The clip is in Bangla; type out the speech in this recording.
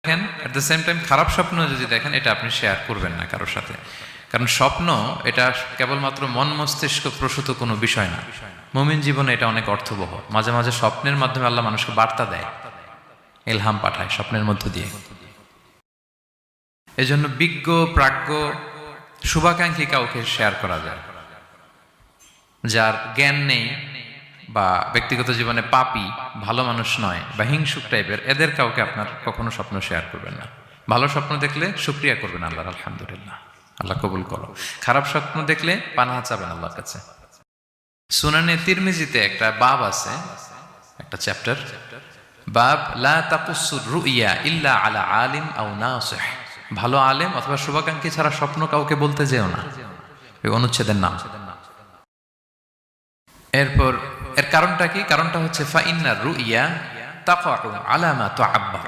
দেখেন এট দ্য সেম টাইম খারাপ স্বপ্ন যদি দেখেন এটা আপনি শেয়ার করবেন না কারোর সাথে, কারণ স্বপ্ন এটা কেবলমাত্র মন মস্তিষ্ক প্রসূত কোনো বিষয় না। মুমিন জীবনে এটা অনেক অর্থবহ। মাঝে মাঝে স্বপ্নের মাধ্যমে আল্লাহ মানুষকে বার্তা দেয়, ইলহাম পাঠায় স্বপ্নের মধ্য দিয়ে। এজন্য বিজ্ঞ প্রাজ্ঞ শুভাকাঙ্ক্ষী কাউকে শেয়ার করা যায়। যার জ্ঞান নেই বা ব্যক্তিগত জীবনে পাপী, ভালো মানুষ নয় বা হিংসুক টাইপের, এদের কাউকে আপনার কখনো স্বপ্ন শেয়ার করবেন না। ভালো স্বপ্ন দেখলে শুকরিয়া করবেন আল্লাহর, আলহামদুলিল্লাহ, আল্লাহ কবুল করো। খারাপ স্বপ্ন দেখলে পানাহা চাবেন আল্লাহর কাছে। সুনানে তিরমিজিতে একটা বাব আছে, একটা চ্যাপ্টার, বাব লা তাকুসুর রুইয়া ইল্লা আলা আলিম আও নাসিহ। ভালো আলেম অথবা শুভাকাঙ্ক্ষী ছাড়া স্বপ্ন কাউকে বলতে যেও না, এই অনুচ্ছেদের নাম। এরপর এর কারণটা কি? কারণটা হচ্ছে ফা ইন্নার রুইয়া তাকাউ আলা মা তুআব্বার।